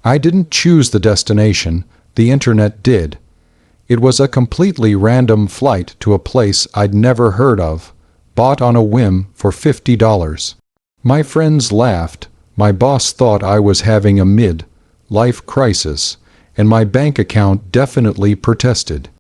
I didn't choose the destination, the internet did. It was a completely random flight to a place I'd never heard of, bought on a whim for $50. My friends laughed, my boss thought I was having a mid-life crisis, and my bank account definitely protested.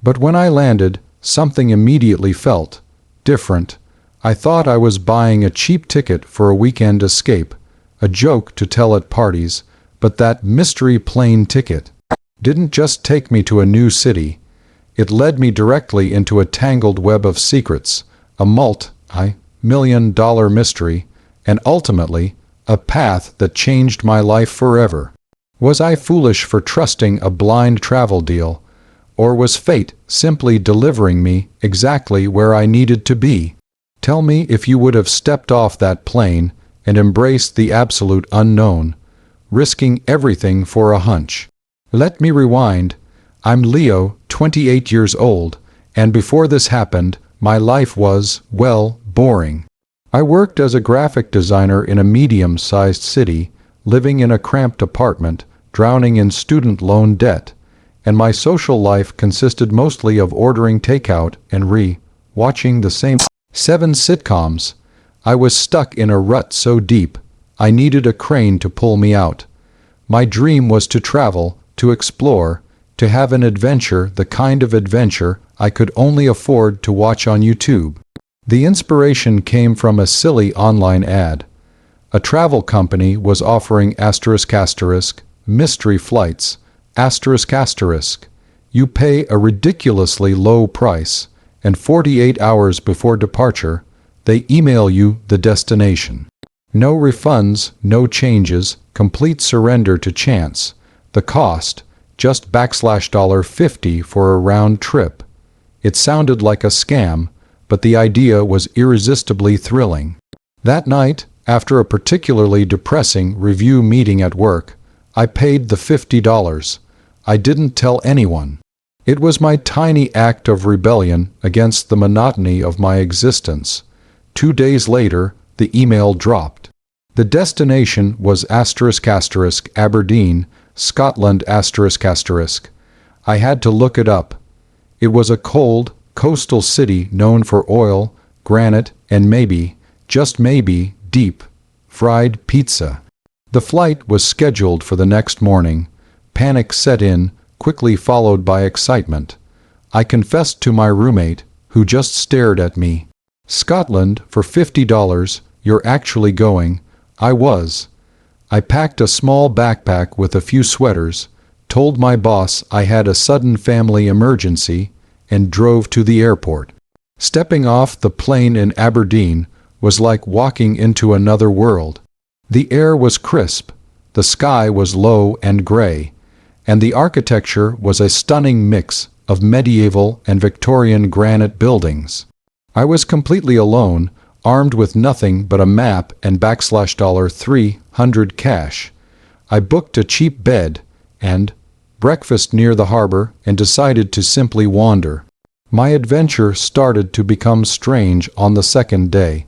But when I landed, something immediately felt different. I thought I was buying a cheap ticket for a weekend escape, a joke to tell at parties, but that mystery plane ticket didn't just take me to a new city. It led me directly into a tangled web of secrets, a multi-million-dollar mystery, and ultimately, a path that changed my life forever. Was I foolish for trusting a blind travel deal, or was fate simply delivering me exactly where I needed to be? Tell me if you would have stepped off that plane and embraced the absolute unknown, risking everything for a hunch. Let me rewind. I'm Leo, 28 years old, and before this happened, my life was, well, boring. I worked as a graphic designer in a medium-sized city, living in a cramped apartment, drowning in student loan debt, and my social life consisted mostly of ordering takeout and watching the same 7 sitcoms. I was stuck in a rut so deep, I needed a crane to pull me out. My dream was to travel, to explore, to have an adventure, the kind of adventure I could only afford to watch on YouTube. The inspiration came from a silly online ad. A travel company was offering mystery flights, You pay a ridiculously low price, and 48 hours before departure, they email you the destination. No refunds, no changes, complete surrender to chance. The cost, just $50 for a round trip. It sounded like a scam, but the idea was irresistibly thrilling. That night, after a particularly depressing review meeting at work, I paid the $50. I didn't tell anyone. It was my tiny act of rebellion against the monotony of my existence. 2 days later, the email dropped. The destination was Aberdeen, Scotland. I had to look it up. It was a cold, coastal city known for oil, granite, and maybe, just maybe, deep, fried pizza. The flight was scheduled for the next morning. Panic set in, quickly followed by excitement. I confessed to my roommate, who just stared at me. Scotland, for $50, you're actually going? I was. I packed a small backpack with a few sweaters, told my boss I had a sudden family emergency, and drove to the airport. Stepping off the plane in Aberdeen was like walking into another world. The air was crisp, the sky was low and gray, and the architecture was a stunning mix of medieval and Victorian granite buildings. I was completely alone, armed with nothing but a map and $300 cash. I booked a cheap bed and breakfast near the harbor and decided to simply wander. My adventure started to become strange on the second day.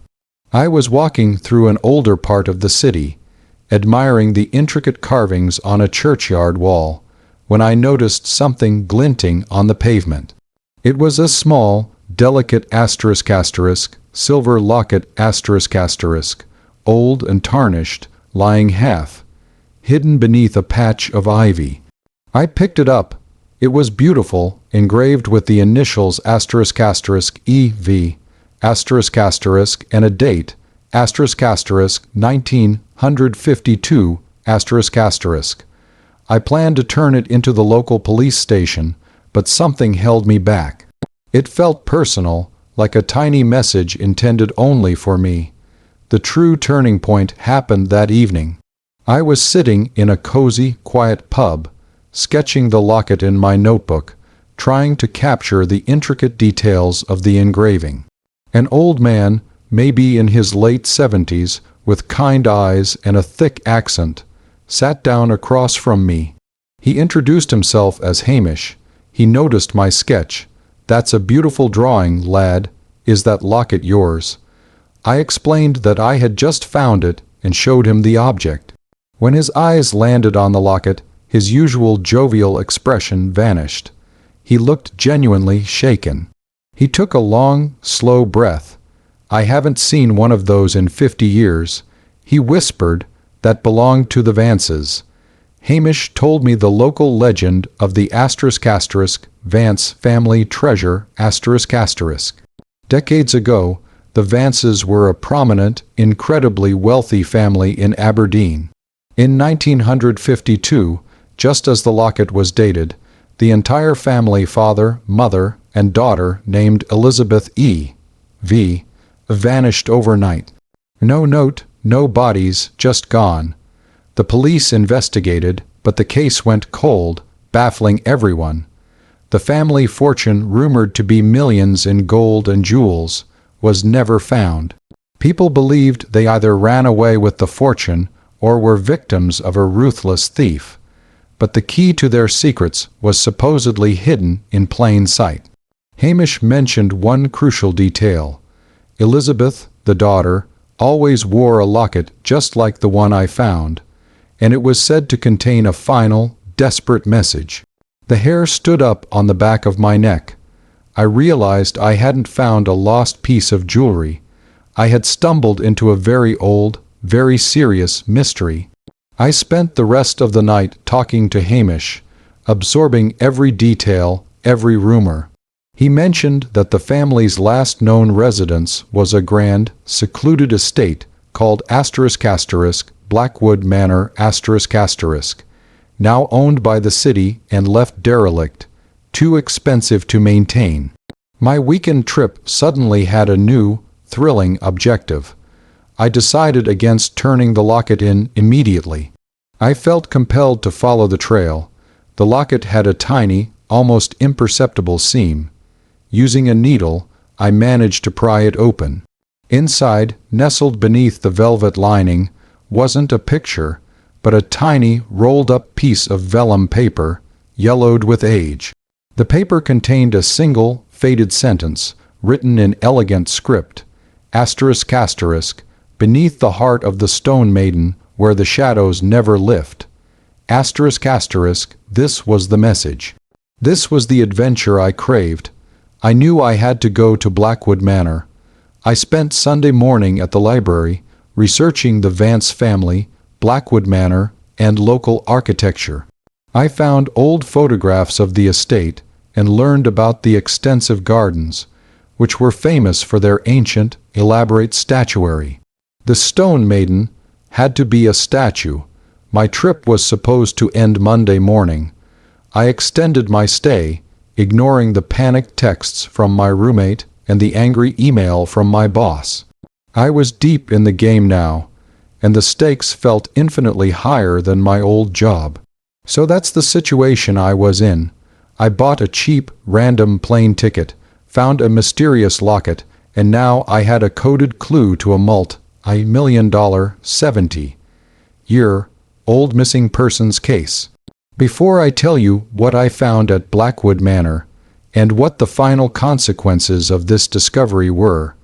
I was walking through an older part of the city, admiring the intricate carvings on a churchyard wall, when I noticed something glinting on the pavement. It was a small, delicate silver locket old and tarnished, lying half hidden beneath a patch of ivy. I picked it up. It was beautiful, engraved with the initials EV, and a date, 1952, I planned to turn it into the local police station, but something held me back. It felt personal, like a tiny message intended only for me. The true turning point happened that evening. I was sitting in a cozy, quiet pub, sketching the locket in my notebook, trying to capture the intricate details of the engraving. An old man, maybe in his late 70s, with kind eyes and a thick accent, sat down across from me. He introduced himself as Hamish. He noticed my sketch. "That's a beautiful drawing, lad. Is that locket yours?" I explained that I had just found it and showed him the object. When his eyes landed on the locket, his usual jovial expression vanished. He looked genuinely shaken. He took a long, slow breath. "I haven't seen one of those in 50 years. He whispered, "That belonged to the Vances." Hamish told me the local legend of the Vance family treasure **. Decades ago, the Vances were a prominent, incredibly wealthy family in Aberdeen. In 1952, just as the locket was dated, the entire family, father, mother, and daughter, named Elizabeth E.V., vanished overnight. No note, no bodies, just gone. The police investigated, but the case went cold, baffling everyone. The family fortune, rumored to be millions in gold and jewels, was never found. People believed they either ran away with the fortune or were victims of a ruthless thief. But the key to their secrets was supposedly hidden in plain sight. Hamish mentioned one crucial detail. Elizabeth, the daughter, always wore a locket just like the one I found, and it was said to contain a final, desperate message. The hair stood up on the back of my neck. I realized I hadn't found a lost piece of jewelry. I had stumbled into a very old, very serious mystery. I spent the rest of the night talking to Hamish, absorbing every detail, every rumor. He mentioned that the family's last known residence was a grand, secluded estate called Blackwood Manor **, now owned by the city and left derelict, too expensive to maintain. My weekend trip suddenly had a new, thrilling objective. I decided against turning the locket in immediately. I felt compelled to follow the trail. The locket had a tiny, almost imperceptible seam. Using a needle, I managed to pry it open. Inside, nestled beneath the velvet lining, wasn't a picture, but a tiny, rolled-up piece of vellum paper, yellowed with age. The paper contained a single, faded sentence, written in elegant script, **, beneath the heart of the stone maiden, where the shadows never lift. **, this was the message. This was the adventure I craved. I knew I had to go to Blackwood Manor. I spent Sunday morning at the library, researching the Vance family, Blackwood Manor, and local architecture. I found old photographs of the estate and learned about the extensive gardens, which were famous for their ancient, elaborate statuary. The stone maiden had to be a statue. My trip was supposed to end Monday morning. I extended my stay, ignoring the panicked texts from my roommate and the angry email from my boss. I was deep in the game now, and the stakes felt infinitely higher than my old job. So that's the situation I was in. I bought a cheap, random plane ticket, found a mysterious locket, and now I had a coded clue to a multi-million-dollar, 70-year-old missing persons case. Before I tell you what I found at Blackwood Manor, and what the final consequences of this discovery were,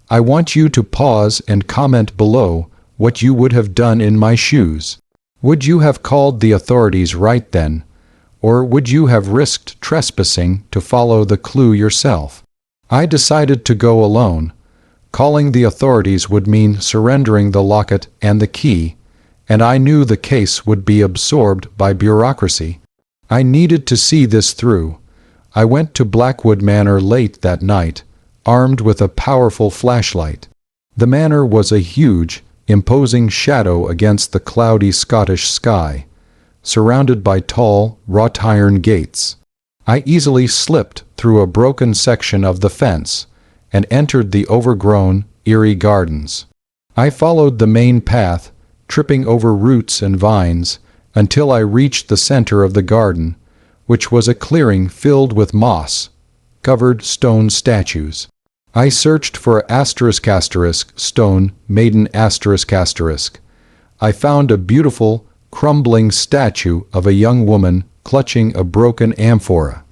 I want you to pause and comment below what you would have done in my shoes. Would you have called the authorities right then, or would you have risked trespassing to follow the clue yourself? I decided to go alone. Calling the authorities would mean surrendering the locket and the key, and I knew the case would be absorbed by bureaucracy. I needed to see this through. I went to Blackwood Manor late that night, armed with a powerful flashlight. The manor was a huge, imposing shadow against the cloudy Scottish sky, surrounded by tall, wrought-iron gates. I easily slipped through a broken section of the fence and entered the overgrown, eerie gardens. I followed the main path, tripping over roots and vines, until I reached the center of the garden, which was a clearing filled with moss-covered stone statues. I searched for **, stone maiden **. I found a beautiful, crumbling statue of a young woman clutching a broken amphora.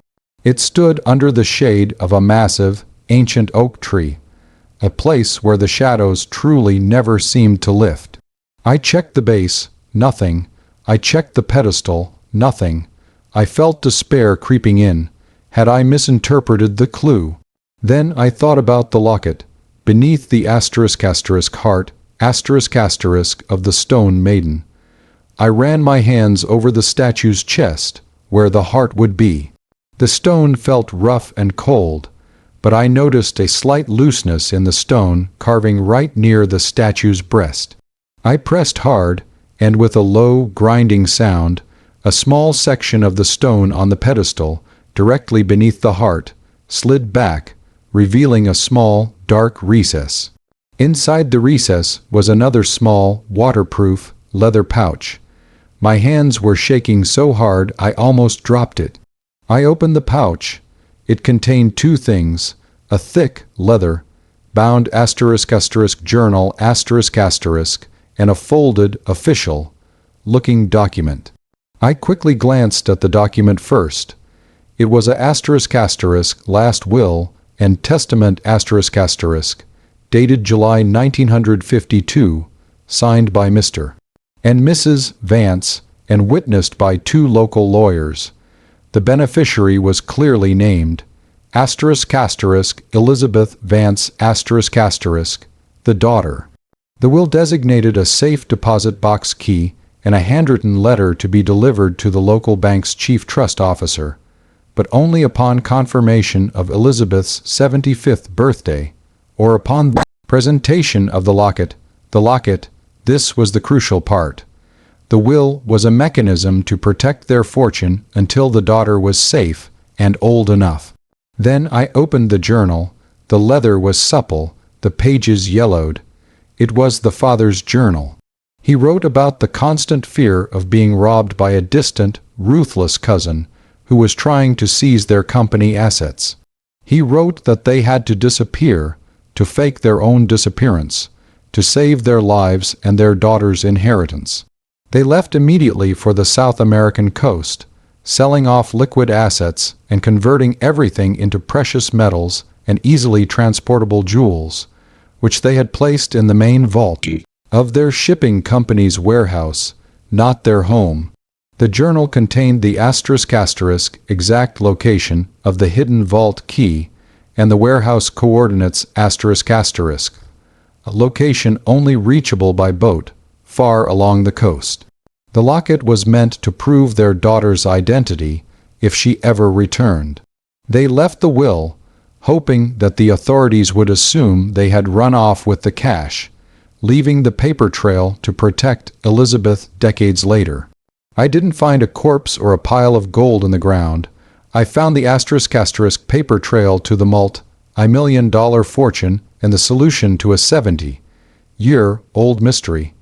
It stood under the shade of a massive, ancient oak tree, a place where the shadows truly never seemed to lift. I checked the base, nothing. I checked the pedestal, nothing. I felt despair creeping in. Had I misinterpreted the clue? Then I thought about the locket. Beneath the heart, of the stone maiden. I ran my hands over the statue's chest, where the heart would be. The stone felt rough and cold, but I noticed a slight looseness in the stone carving right near the statue's breast. I pressed hard, and with a low, grinding sound, a small section of the stone on the pedestal, directly beneath the heart, slid back, revealing a small, dark recess. Inside the recess was another small, waterproof, leather pouch. My hands were shaking so hard I almost dropped it. I opened the pouch. It contained two things: a thick, leather-bound journal and a folded, official-looking document. I quickly glanced at the document first. It was a last will and testament dated July 1952, signed by Mr. and Mrs. Vance and witnessed by two local lawyers. The beneficiary was clearly named: Elizabeth Vance the daughter. The will designated a safe deposit box key and a handwritten letter to be delivered to the local bank's chief trust officer, but only upon confirmation of Elizabeth's 75th birthday, or upon the presentation of the locket. This was the crucial part. The will was a mechanism to protect their fortune until the daughter was safe and old enough. Then I opened the journal. The leather was supple, the pages yellowed. It was the father's journal. He wrote about the constant fear of being robbed by a distant, ruthless cousin who was trying to seize their company assets. He wrote that they had to disappear, to fake their own disappearance, to save their lives and their daughter's inheritance. They left immediately for the South American coast, selling off liquid assets and converting everything into precious metals and easily transportable jewels, which they had placed in the main vault of their shipping company's warehouse, not their home. The journal contained the exact location of the hidden vault key and the warehouse coordinates a location only reachable by boat, far along the coast. The locket was meant to prove their daughter's identity if she ever returned. They left the will, hoping that the authorities would assume they had run off with the cash, leaving the paper trail to protect Elizabeth decades later. I didn't find a corpse or a pile of gold in the ground. I found the paper trail to the multi-million-dollar fortune and the solution to a 70-year-old mystery.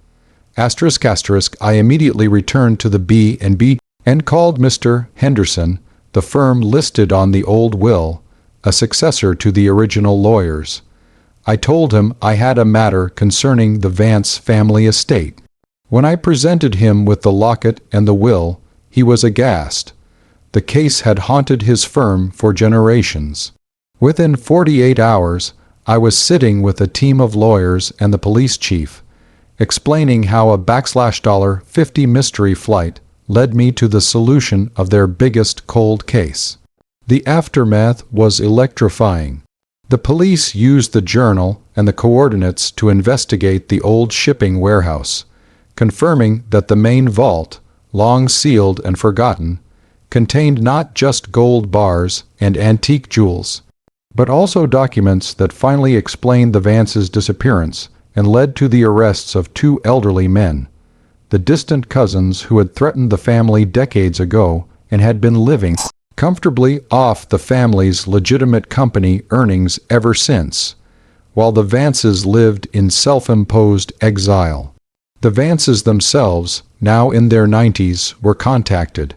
I immediately returned to the B&B and called Mr. Henderson, the firm listed on the old will, a successor to the original lawyers. I told him I had a matter concerning the Vance family estate. When I presented him with the locket and the will, he was aghast. The case had haunted his firm for generations. Within 48 hours, I was sitting with a team of lawyers and the police chief, explaining how a $50 mystery flight led me to the solution of their biggest cold case. The aftermath was electrifying. The police used the journal and the coordinates to investigate the old shipping warehouse, confirming that the main vault, long sealed and forgotten, contained not just gold bars and antique jewels, but also documents that finally explained the Vance's disappearance and led to the arrests of two elderly men, the distant cousins who had threatened the family decades ago and had been living comfortably off the family's legitimate company earnings ever since, while the Vances lived in self-imposed exile. The Vances themselves, now in their 90s, were contacted.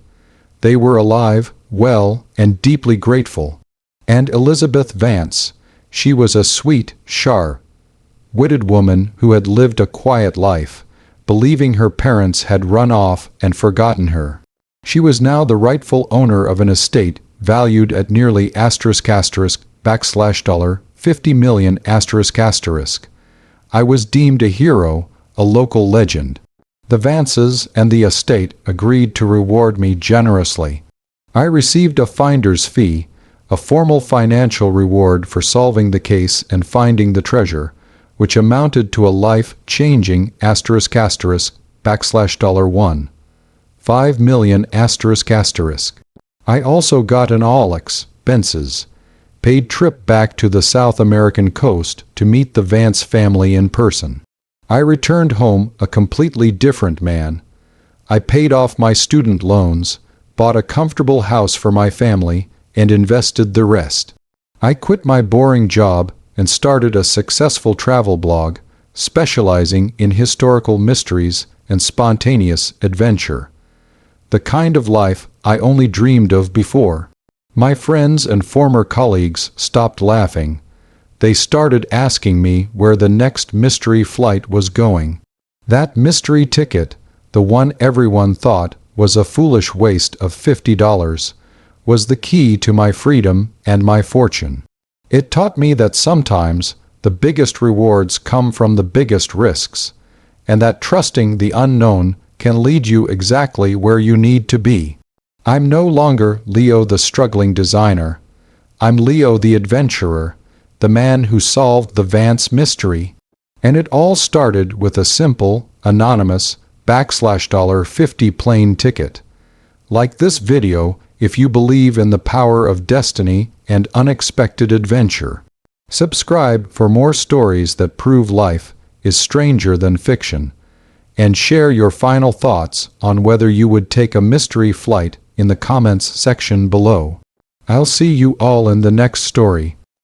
They were alive, well, and deeply grateful. And Elizabeth Vance, she was a sweet, sharp-witted woman who had lived a quiet life, believing her parents had run off and forgotten her. She was now the rightful owner of an estate valued at nearly $50 million. I was deemed a hero, a local legend. The Vances and the estate agreed to reward me generously. I received a finder's fee, a formal financial reward for solving the case and finding the treasure, which amounted to a life-changing *****. $1 million****. I also got an all-expenses paid trip back to the South American coast to meet the Vance family in person. I returned home a completely different man. I paid off my student loans, bought a comfortable house for my family, and invested the rest. I quit my boring job and started a successful travel blog, specializing in historical mysteries and spontaneous adventure. The kind of life I only dreamed of before. My friends and former colleagues stopped laughing. They started asking me where the next mystery flight was going. That mystery ticket, the one everyone thought was a foolish waste of $50, was the key to my freedom and my fortune. It taught me that sometimes the biggest rewards come from the biggest risks, and that trusting the unknown can lead you exactly where you need to be. I'm no longer Leo the struggling designer. I'm Leo the adventurer, the man who solved the Vance mystery. And it all started with a simple, anonymous $50 plane ticket. Like this video, if you believe in the power of destiny and unexpected adventure. Subscribe for more stories that prove life is stranger than fiction, and share your final thoughts on whether you would take a mystery flight in the comments section below. I'll see you all in the next story.